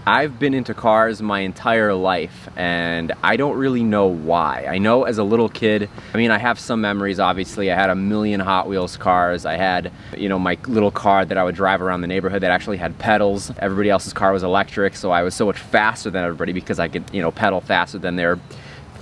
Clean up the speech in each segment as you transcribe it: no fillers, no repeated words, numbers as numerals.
I've been into cars my entire life, and I don't really know why. I know as a little kid, I mean, I have some memories, obviously. I had a million Hot Wheels cars. I had, you know, my little car that I would drive around the neighborhood that actually had pedals. Everybody else's car was electric, so I was so much faster than everybody because I could, you know, pedal faster than their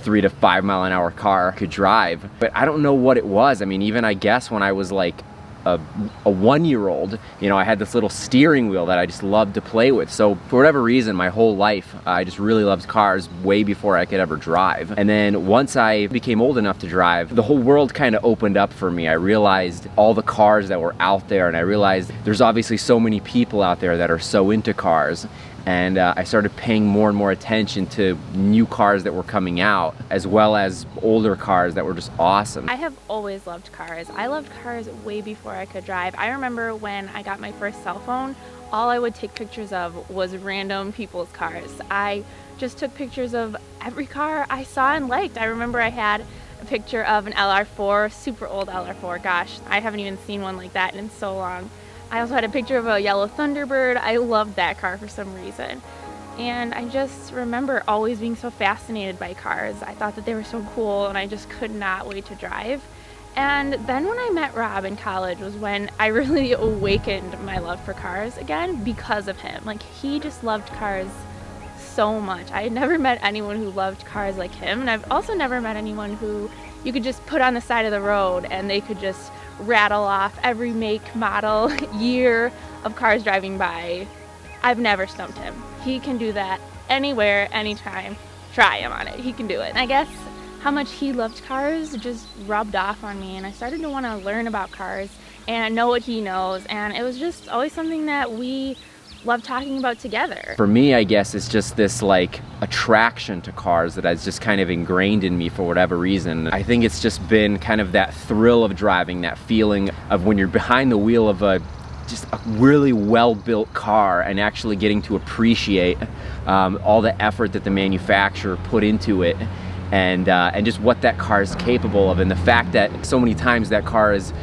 3 to 5 mile an hour car could drive. But I don't know what it was. I mean, even I guess when I was like a 1-year-old, you know, I had this little steering wheel that I just loved to play with. So for whatever reason, my whole life, I just really loved cars way before I could ever drive. And then once I became old enough to drive, the whole world kind of opened up for me. I realized all the cars that were out there, and I realized there's obviously so many people out there that are so into cars. And I started paying more and more attention to new cars that were coming out, as well as older cars that were just awesome. I have always loved cars. I loved cars way before I could drive. I remember when I got my first cell phone, all I would take pictures of was random people's cars. I just took pictures of every car I saw and liked. I remember I had a picture of an LR4, super old LR4. Gosh, I haven't even seen one like that in so long. I also had a picture of a yellow Thunderbird. I loved that car for some reason. And I just remember always being so fascinated by cars. I thought that they were so cool, and I just could not wait to drive. And then when I met Rob in college was when I really awakened my love for cars again because of him. Like, he just loved cars so much. I had never met anyone who loved cars like him, and I've also never met anyone who you could just put on the side of the road and they could just rattle off every make, model, year of cars driving by. I've never stumped him. He can do that anywhere, anytime. Try him on it. He can do it. And I guess how much he loved cars just rubbed off on me, and I started to want to learn about cars and know what he knows, and it was just always something that we love talking about together. For me, I guess it's just this like attraction to cars that has just kind of ingrained in me for whatever reason. I think it's just been kind of that thrill of driving, that feeling of when you're behind the wheel of just a really well-built car and actually getting to appreciate all the effort that the manufacturer put into it, and just what that car is capable of, and the fact that so many times that car is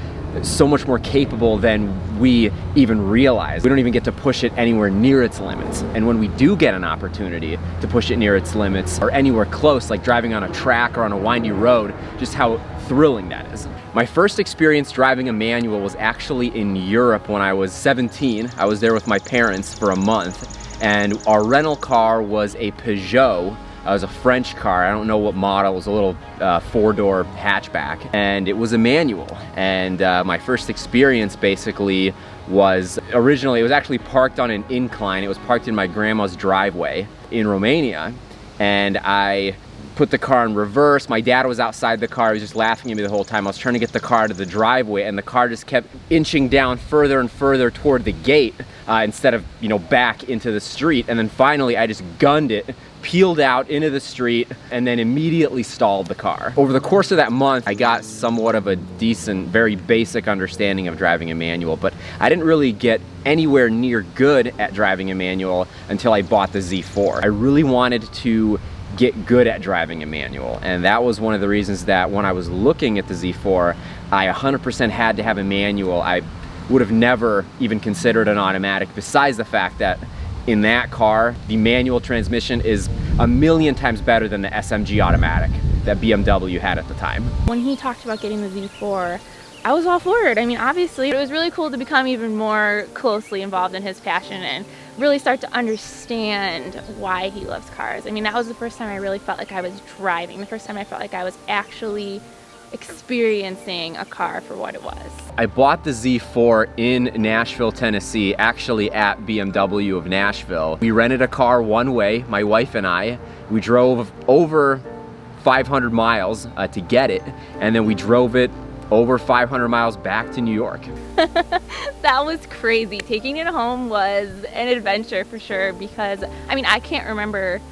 so much more capable than we even realize. We don't even get to push it anywhere near its limits. And when we do get an opportunity to push it near its limits or anywhere close, like driving on a track or on a windy road, just how thrilling that is. My first experience driving a manual was actually in Europe when I was 17. I was there with my parents for a month, and our rental car was a Peugeot. It was a French car. I don't know what model. It was a little 4-door hatchback, and it was a manual. And my first experience basically was, originally it was actually parked on an incline. It was parked in my grandma's driveway in Romania, and I put the car in reverse. My dad was outside the car. He was just laughing at me the whole time. I was trying to get the car to the driveway, and the car just kept inching down further and further toward the gate instead of, you know, back into the street. And then finally I just gunned it, peeled out into the street, and then immediately stalled the car. Over the course of that month, I got somewhat of a decent, very basic understanding of driving a manual, but I didn't really get anywhere near good at driving a manual until I bought the Z4. I really wanted to get good at driving a manual, and that was one of the reasons that when I was looking at the Z4, I 100% had to have a manual. I would have never even considered an automatic, besides the fact that in that car, the manual transmission is a million times better than the SMG automatic that BMW had at the time. When he talked about getting the Z4, I was all for it. I mean, obviously, it was really cool to become even more closely involved in his passion and really start to understand why he loves cars. I mean, that was the first time I really felt like I was driving, the first time I felt like I was actually experiencing a car for what it was. I bought the Z4 in Nashville, Tennessee, actually at BMW of Nashville. We rented a car one way, my wife and I. We drove over 500 miles to get it, and then we drove it over 500 miles back to New York. That was crazy. Taking it home was an adventure for sure, because I mean, I can't remember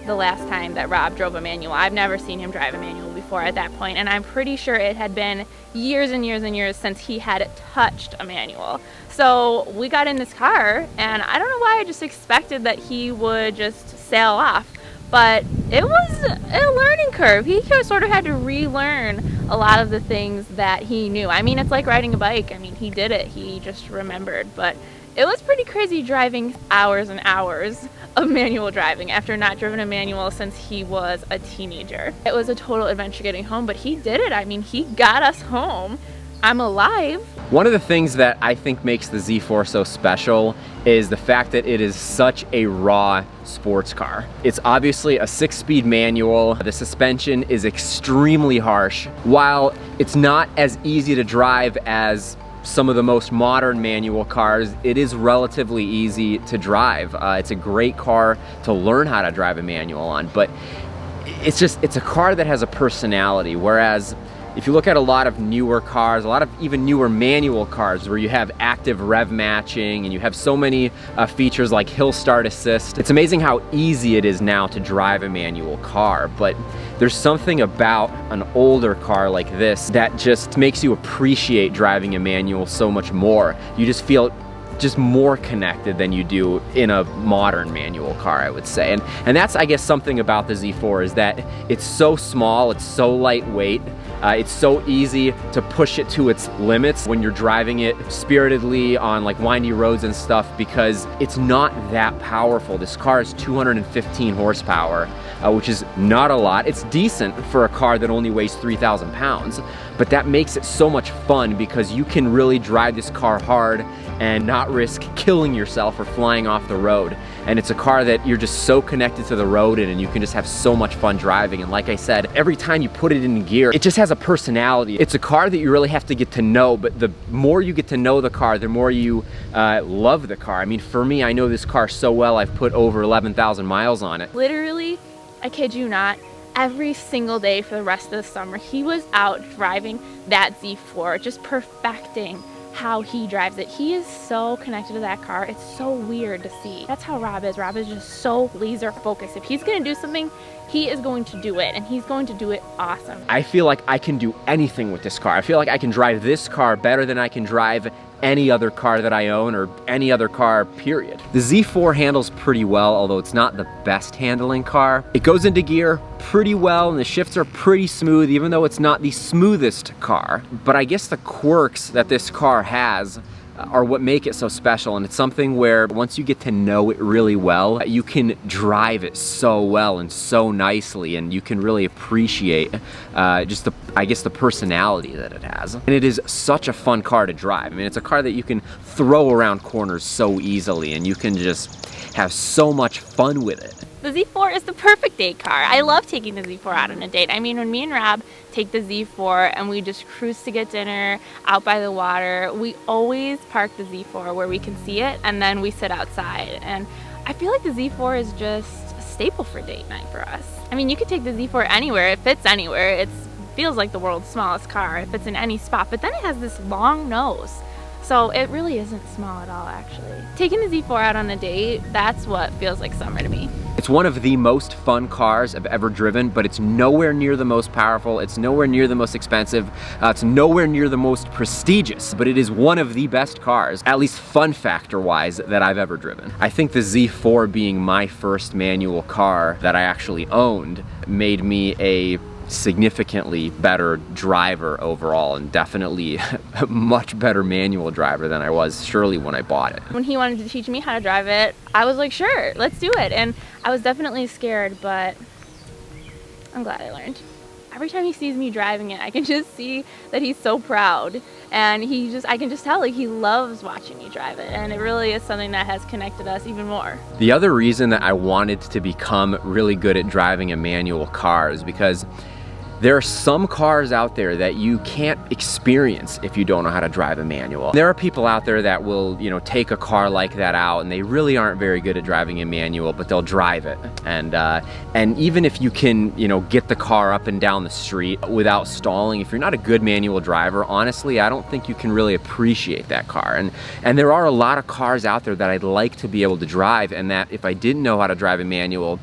the last time that Rob drove a manual. I've never seen him drive a manual before at that point, and I'm pretty sure it had been years and years and years since he had touched a manual. So we got in this car, and I don't know why I just expected that he would just sail off, but it was a learning curve. He sort of had to relearn a lot of the things that he knew. I mean, it's like riding a bike. I mean, he did it. He just remembered, but It was pretty crazy driving hours and hours of manual driving after not driven a manual since he was a teenager. It was a total adventure getting home, but he did it. I mean, he got us home. I'm alive. One of the things that I think makes the Z4 so special is the fact that it is such a raw sports car. It's obviously a 6-speed manual. The suspension is extremely harsh. While it's not as easy to drive as some of the most modern manual cars, it is relatively easy to drive. It's a great car to learn how to drive a manual on, but it's a car that has a personality, whereas if you look at a lot of newer cars, a lot of even newer manual cars where you have active rev matching and you have so many features like hill start assist, it's amazing how easy it is now to drive a manual car. But there's something about an older car like this that just makes you appreciate driving a manual so much more. You just feel just more connected than you do in a modern manual car, I would say. And that's, I guess, something about the Z4 is that it's so small, it's so lightweight, it's so easy to push it to its limits when you're driving it spiritedly on like windy roads and stuff, because it's not that powerful. This car is 215 horsepower, which is not a lot. It's decent for a car that only weighs 3,000 pounds, but that makes it so much fun because you can really drive this car hard and not risk killing yourself or flying off the road. And it's a car that you're just so connected to the road in, and you can just have so much fun driving. And like I said, every time you put it in gear, it just has a personality. It's a car that you really have to get to know, but the more you get to know the car, the more you love the car. I mean, for me, I know this car so well, I've put over 11,000 miles on it. Literally, I kid you not, every single day for the rest of the summer, he was out driving that Z4, just perfecting how he drives it. He is so connected to that car. It's so weird to see. That's how Rob is. Rob is just so laser focused. If he's gonna do something, he is going to do it, and he's going to do it awesome. I feel like I can do anything with this car. I feel like I can drive this car better than I can drive any other car that I own or any other car, period. The Z4 handles pretty well, although it's not the best handling car. It goes into gear pretty well and the shifts are pretty smooth, even though it's not the smoothest car. But I guess the quirks that this car has are what make it so special, and it's something where once you get to know it really well, you can drive it so well and so nicely, and you can really appreciate just the personality that it has. And it is such a fun car to drive. I mean, it's a car that you can throw around corners so easily, and you can just have so much fun with it. The Z4 is the perfect date car. I love taking the Z4 out on a date. I mean, when me and Rob take the Z4 and we just cruise to get dinner out by the water, we always park the Z4 where we can see it, and then we sit outside. And I feel like the Z4 is just a staple for date night for us. I mean, you could take the Z4 anywhere. It fits anywhere. It feels like the world's smallest car. It fits in any spot, but then it has this long nose. So it really isn't small at all, actually. Taking the Z4 out on a date, that's what feels like summer to me. It's one of the most fun cars I've ever driven, but it's nowhere near the most powerful. It's nowhere near the most expensive. It's nowhere near the most prestigious, but it is one of the best cars, at least fun factor wise, that I've ever driven. I think the Z4 being my first manual car that I actually owned made me a significantly better driver overall, and definitely a much better manual driver than I was surely when I bought it. When he wanted to teach me how to drive it, I was like, sure, let's do it. And I was definitely scared, but I'm glad I learned. Every time he sees me driving it, I can just see that he's so proud, and I can just tell like he loves watching me drive it, and it really is something that has connected us even more. The other reason that I wanted to become really good at driving a manual car is because there are some cars out there that you can't experience if you don't know how to drive a manual. There are people out there that will, take a car like that out and they really aren't very good at driving a manual, but they'll drive it. And even if you can, get the car up and down the street without stalling, if you're not a good manual driver, honestly, I don't think you can really appreciate that car. And there are a lot of cars out there that I'd like to be able to drive, and that if I didn't know how to drive a manual,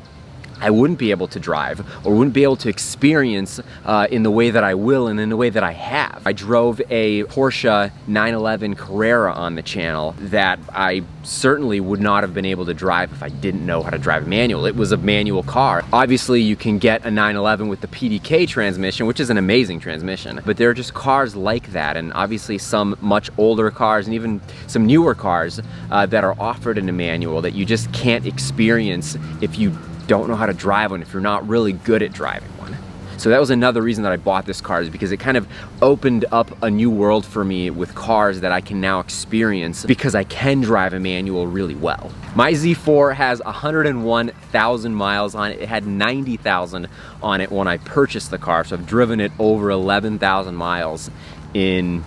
I wouldn't be able to drive or wouldn't be able to experience in the way that I will and in the way that I have. I drove a Porsche 911 Carrera on the channel that I certainly would not have been able to drive if I didn't know how to drive a manual. It was a manual car. Obviously you can get a 911 with the PDK transmission, which is an amazing transmission, but there are just cars like that, and obviously some much older cars and even some newer cars that are offered in a manual that you just can't experience if you don't know how to drive one, if you're not really good at driving one. So that was another reason that I bought this car, is because it kind of opened up a new world for me with cars that I can now experience because I can drive a manual really well. My Z4 has 101,000 miles on it. It had 90,000 on it when I purchased the car, so I've driven it over 11,000 miles in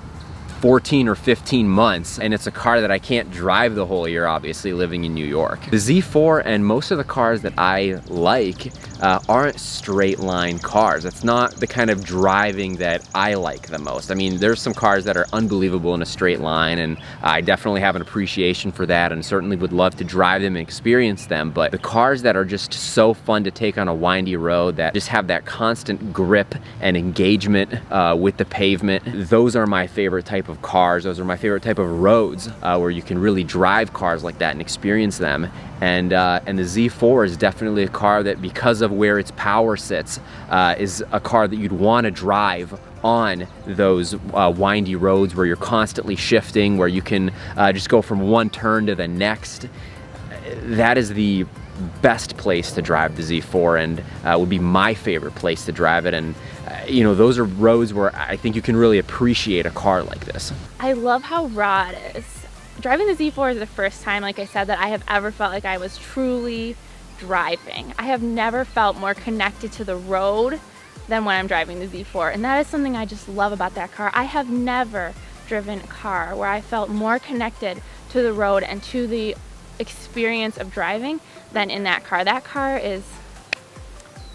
14 or 15 months, and it's a car that I can't drive the whole year, obviously, living in New York. The Z4 and most of the cars that I like aren't straight line cars. It's not the kind of driving that I like the most. I mean, there's some cars that are unbelievable in a straight line, and I definitely have an appreciation for that and certainly would love to drive them and experience them, but the cars that are just so fun to take on a windy road, that just have that constant grip and engagement with the pavement, those are my favorite type of cars. Those are my favorite type of roads where you can really drive cars like that and experience them. And the Z4 is definitely a car that, because of where its power sits, is a car that you'd want to drive on those windy roads where you're constantly shifting, where you can just go from one turn to the next. That is the best place to drive the Z4, and would be my favorite place to drive it. And you know, those are roads where I think you can really appreciate a car like this. I love how raw it is. Driving the Z4 is the first time, like I said, that I have ever felt like I was truly driving. I have never felt more connected to the road than when I'm driving the Z4, and that is something I just love about that car. I have never driven a car where I felt more connected to the road and to the experience of driving than in that car. That car is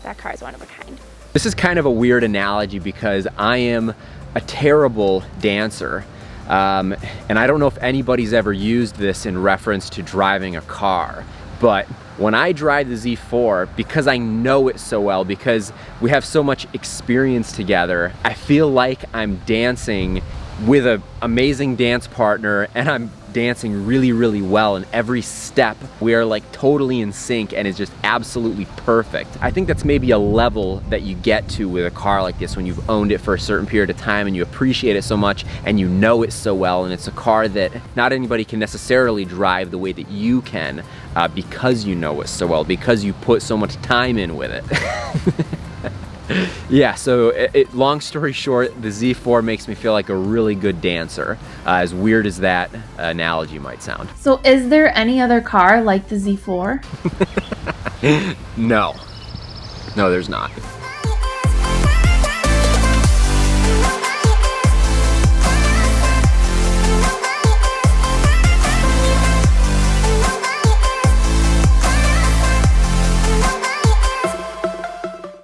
one of a kind. This is kind of a weird analogy because I am a terrible dancer. And I don't know if anybody's ever used this in reference to driving a car, but when I drive the Z4, because I know it so well, because we have so much experience together, I feel like I'm dancing with an amazing dance partner, and I'm dancing really, really well. In every step, we are like totally in sync, and it's just absolutely perfect. I think that's maybe a level that you get to with a car like this when you've owned it for a certain period of time and you appreciate it so much and you know it so well, and it's a car that not anybody can necessarily drive the way that you can because you know it so well, because you put so much time in with it. Yeah, so long story short, the Z4 makes me feel like a really good dancer, as weird as that analogy might sound. So is there any other car like the Z4? No. No, there's not.